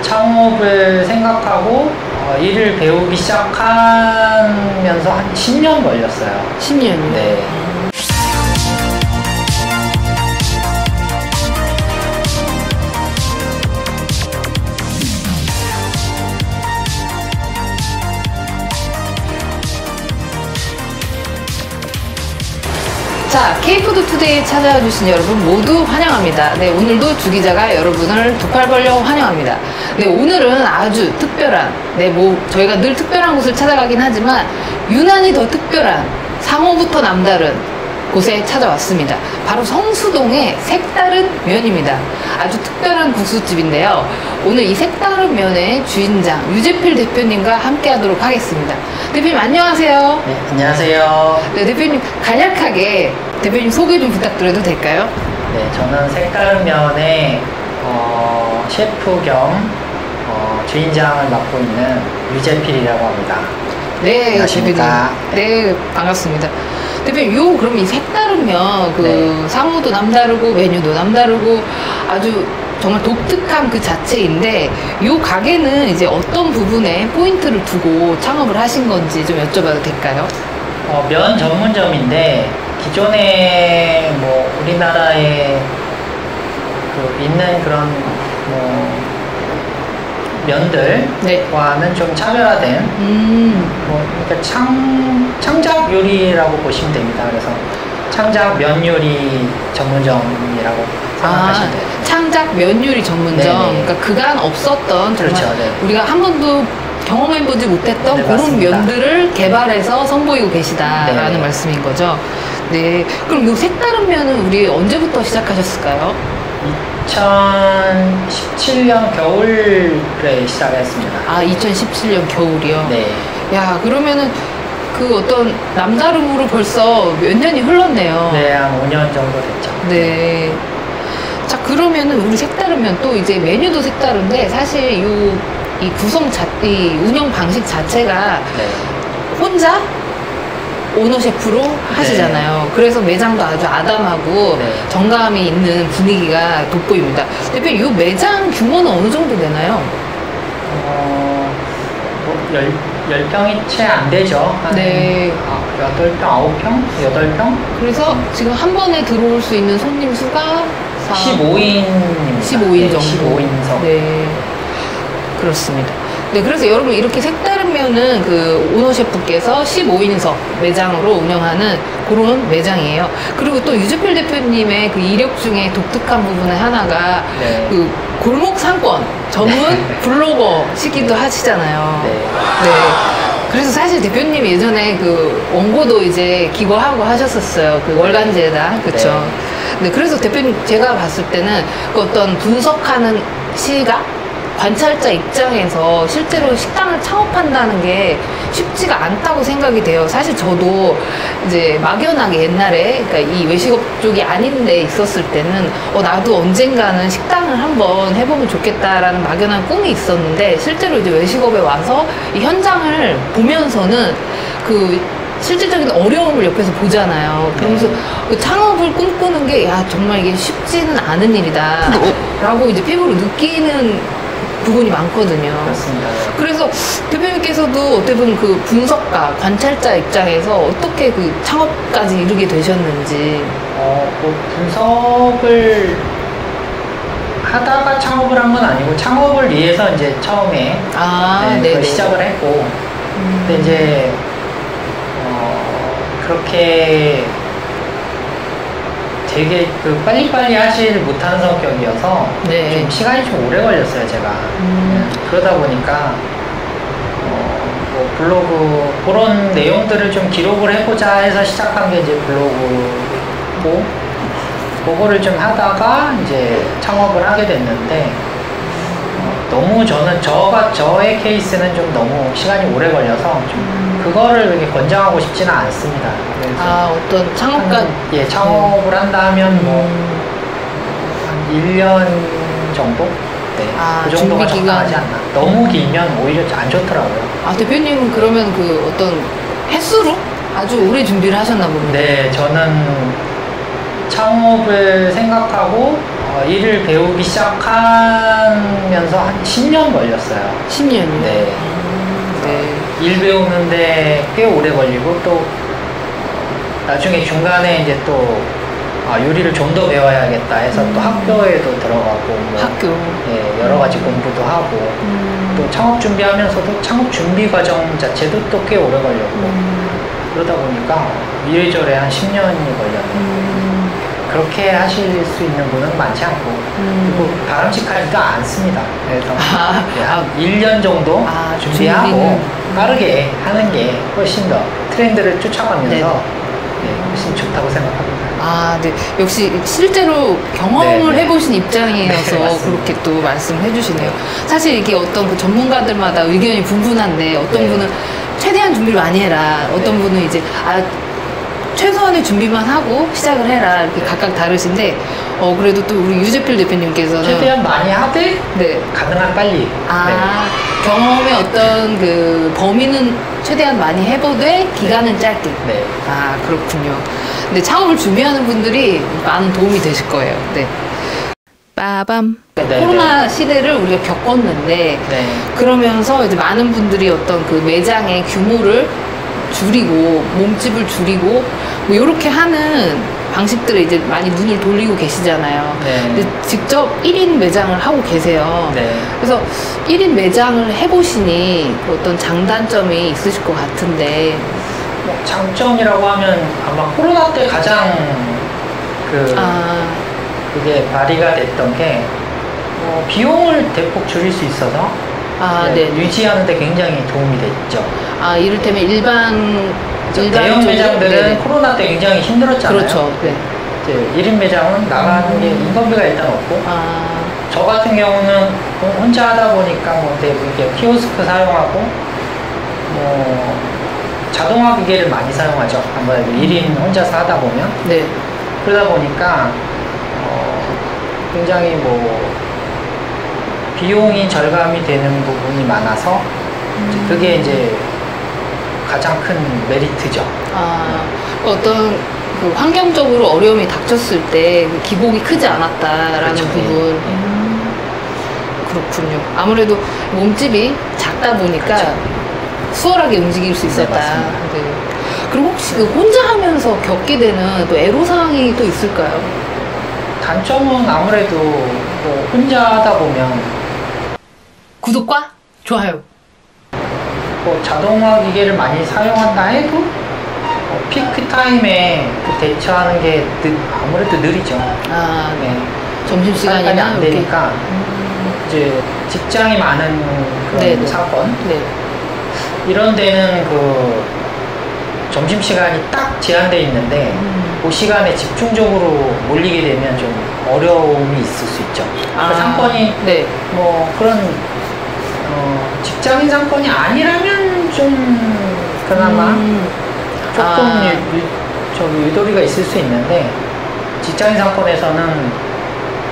창업을 생각하고 일을 배우기 시작하면서 한 10년 걸렸어요. 10년이요? 네. 자, K푸드 투데이에 찾아와 주신 여러분 모두 환영합니다. 네, 오늘도 주 기자가 여러분을 두 팔 벌려 환영합니다. 네, 오늘은 아주 특별한, 네, 저희가 늘 특별한 곳을 찾아가긴 하지만 유난히 더 특별한, 상호부터 남다른 곳에 찾아왔습니다. 바로 성수동의 색다른 면입니다. 아주 특별한 국수집인데요. 오늘 이 색다른 면의 주인장 유재필 대표님과 함께 하도록 하겠습니다. 대표님 안녕하세요. 네, 안녕하세요. 네, 대표님 간략하게 대표님 소개 좀 부탁드려도 될까요? 네, 저는 색다른 면의 셰프 겸 주인장을 맡고 있는 유재필이라고 합니다. 네, 안녕하십니까. 대표님. 네, 반갑습니다. 대표님, 그럼 이 색다른 면, 네. 상호도 남다르고 메뉴도 남다르고 아주 정말 독특한 그 자체인데, 이 가게는 이제 어떤 부분에 포인트를 두고 창업을 하신 건지 좀 여쭤봐도 될까요? 면 전문점인데 기존에 우리나라에 있는 그런 면들과는 좀 차별화된 그러니까 창작 요리라고 보시면 됩니다. 그래서 창작 면 요리 전문점이라고 생각하시면 돼요. 창작 면 요리 전문점. 네네. 그러니까 그간 없었던 그렇죠. 정말 우리가 한 번도 경험해보지 못했던 네, 그런 맞습니다. 면들을 개발해서 선보이고 계시다라는 네. 말씀인 거죠. 네. 그럼 이 색다른 면은 우리 언제부터 시작하셨을까요? 2017년 겨울에 시작했습니다. 아, 2017년 겨울이요? 네. 야, 그러면은 그 어떤 남다름으로 벌써 몇 년이 흘렀네요. 네, 한 5년 정도 됐죠. 네. 자, 그러면은 우리 색다른 면 또 이제 메뉴도 색다른데 사실 이 이 운영 방식 자체가 네. 혼자 오너 셰프로 하시잖아요. 그래서 매장도 아주 아담하고 네. 정감이 있는 분위기가 돋보입니다. 대표님, 이 매장 규모는 어느 정도 되나요? 10평이 채 안 되죠. 한 네. 8평, 9평? 8평? 그래서 지금 한 번에 들어올 수 있는 손님 수가 15인입니다. 15인 정도. 15인석. 네. 그렇습니다. 네, 그래서 여러분 이렇게 색다른 면은 그 오너 셰프께서 15인석 매장으로 운영하는 그런 매장이에요. 그리고 또 유재필 대표님의 그 이력 중에 독특한 부분의 하나가 네. 그 골목 상권 전문 블로거시기도 하시잖아요. 네. 네. 그래서 사실 대표님 예전에 그 원고도 이제 기고하고 하셨었어요. 그 월간지에다. 그쵸? 네. 그래서 대표님 제가 봤을 때는 그 어떤 분석하는 시각? 관찰자 입장에서 실제로 식당을 창업한다는 게 쉽지가 않다고 생각이 돼요. 사실 저도 이제 막연하게 옛날에 그러니까 이 외식업 쪽이 아닌 데 있었을 때는 나도 언젠가는 식당을 한번 해보면 좋겠다라는 막연한 꿈이 있었는데 실제로 이제 외식업에 와서 이 현장을 보면서는 그 실질적인 어려움을 옆에서 보잖아요. 그러면서 그 창업을 꿈꾸는 게 정말 이게 쉽지는 않은 일이다 라고 이제 피부로 느끼는 부분이 많거든요. 그렇습니다. 그래서 대표님께서도 어떻게 보면 그 분석가, 관찰자 입장에서 어떻게 그 창업까지 이르게 되셨는지. 분석을 하다가 창업을 한 건 아니고 창업을 위해서 이제 처음에 그걸 시작을 했고 근데 이제 그렇게 되게 빨리빨리 하질 못하는 성격이어서 좀 시간이 좀 오래 걸렸어요, 제가. 그러다 보니까 블로그 그런 내용들을 좀 기록을 해보자 해서 시작한 게 이제 블로그고 그거를 좀 하다가 이제 창업을 하게 됐는데 너무 저의 케이스는 좀 너무 시간이 오래 걸려서 좀 그거를 그렇게 권장하고 싶지는 않습니다. 그래서 어떤 창업가 창업을 한다면 한 1년 정도? 네. 그 정도가 적당하지 않나. 너무 길면 오히려 안 좋더라고요. 대표님은 그러면 그 어떤 횟수로 아주 오래 준비를 하셨나 봅니다. 네, 저는 창업을 생각하고 일을 배우기 시작하면서 한 10년 걸렸어요. 10년이요? 네. 네. 일 배우는데 꽤 오래 걸리고 또 나중에 중간에 이제 또 요리를 좀 더 배워야겠다 해서 또 학교에도 들어가고 뭐 학교. 예, 여러 가지 공부도 하고 또 창업 준비하면서도 창업 준비 과정 자체도 또 꽤 오래 걸렸고 그러다 보니까 이래저래 한 10년이 걸렸네요. 그렇게 하실 수 있는 분은 많지 않고 그리고 바람직하지도 않습니다. 그래서 예, 한 1년 정도 준비하고 빠르게 하는 게 훨씬 더 트렌드를 쫓아가면서 네, 훨씬 좋다고 생각합니다. 네. 역시 실제로 경험을 네. 해보신 입장이어서 네, 그렇게 또 말씀을 해주시네요. 사실 이게 어떤 그 전문가들마다 의견이 분분한데 어떤 네. 분은 최대한 준비를 많이 해라. 어떤 네. 분은 이제 최소한의 준비만 하고 시작을 해라. 이렇게 각각 다르신데 그래도 또 우리 유재필 대표님께서는 최대한 많이 하되 네. 가능한 빨리. 경험의 어떤 그 범위는 최대한 많이 해보되 기간은 짧게. 네. 그렇군요. 근데 창업을 준비하는 분들이 많은 도움이 되실 거예요. 네. 빠밤. 네, 코로나 시대를 우리가 겪었는데 네. 그러면서 이제 많은 분들이 어떤 그 매장의 규모를 줄이고 몸집을 줄이고 뭐 이렇게 하는 방식들에 이제 많이 눈을 돌리고 계시잖아요. 네. 근데 직접 1인 매장을 하고 계세요. 네. 그래서 1인 매장을 해보시니 어떤 장단점이 있으실 것 같은데 뭐 장점이라고 하면 아마 코로나 때 가장 그게 발휘가 됐던 게 비용을 대폭 줄일 수 있어서 네. 유지하는 데 굉장히 도움이 됐죠. 이를테면 일반 대형 매장들은 코로나 때 굉장히 힘들었잖아요. 그렇죠. 네. 이제 1인 매장은 나가는 게 인건비가 일단 없고 저 같은 경우는 혼자 하다 보니까 이렇게 키오스크 사용하고 자동화 기계를 많이 사용하죠. 아무래도 1인 혼자서 하다 보면. 네. 그러다 보니까 굉장히 비용이 절감이 되는 부분이 많아서 그게 이제 가장 큰 메리트죠. 어떤 그 환경적으로 어려움이 닥쳤을 때 그 기복이 크지 않았다라는 그렇죠. 부분. 그렇군요. 아무래도 몸집이 작다 보니까 그렇죠. 수월하게 움직일 수 있었다. 네. 그럼 혹시 그 혼자 하면서 겪게 되는 또 애로사항이 또 있을까요? 단점은 아무래도 혼자 하다 보면 구독과 좋아요. 자동화 기계를 많이 사용한다 해도 피크 타임에 대처하는 게 아무래도 느리죠. 네. 점심시간이나 안 되니까 이제 직장이 많은 그런 사건 이런 데는 점심시간이 딱 제한되어 있는데 그 시간에 집중적으로 몰리게 되면 좀 어려움이 있을 수 있죠. 그 상권이 그런 직장인 상권이 아니라면 좀 그나마 조금 유도리가 있을 수 있는데 직장인 상권에서는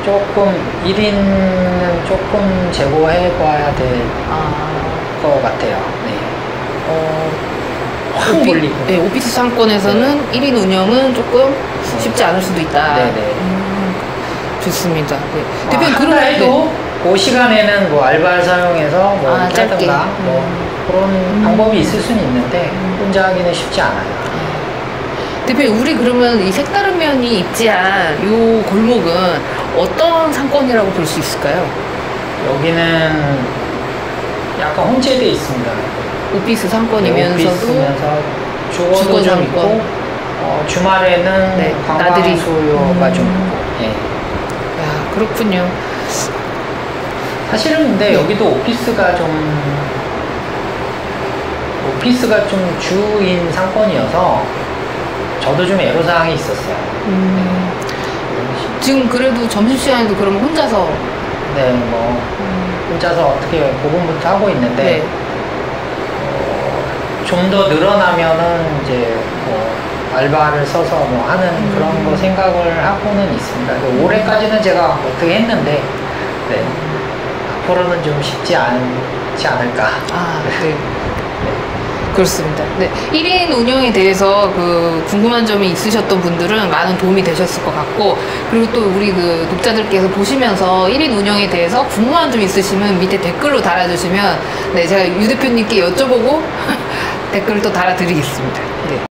조금 1인은 조금 제고해 봐야 될 것 같아요. 확 몰리고. 네, 오피스 상권에서는 1인 운영은 조금 쉽지 않을 수도 있다. 좋습니다. 대표님 그런 해도 그 시간에는 알바를 사용해서 짧게 하든가 그런 방법이 있을 수는 있는데 혼자 하기는 쉽지 않아요. 대표님 우리 그러면 이 색다른 면이 입지한 이 골목은 어떤 상권이라고 볼 수 있을까요? 여기는 약간 혼재되어 있습니다. 오피스 상권이면서도 주거도 좀 있고 주말에는 관광 수요가 좀 있고. 야, 그렇군요. 사실은 근데 여기도 오피스가 좀 주인 상권이어서 저도 좀 애로사항이 있었어요. 지금 그래도 점심시간에도 그러면 혼자서 혼자서 어떻게 고군분투 하고 있는데 좀 더 늘어나면은 이제 알바를 써서 하는 그런 거 생각을 하고는 있습니다. 올해까지는 제가 어떻게 했는데 앞으로는 좀 쉽지 않지 않을까. 그렇습니다. 네. 1인 운영에 대해서 그 궁금한 점이 있으셨던 분들은 많은 도움이 되셨을 것 같고, 그리고 또 우리 그 독자들께서 보시면서 1인 운영에 대해서 궁금한 점 있으시면 밑에 댓글로 달아주시면, 네, 제가 유 대표님께 여쭤보고 댓글을 또 달아드리겠습니다. 네.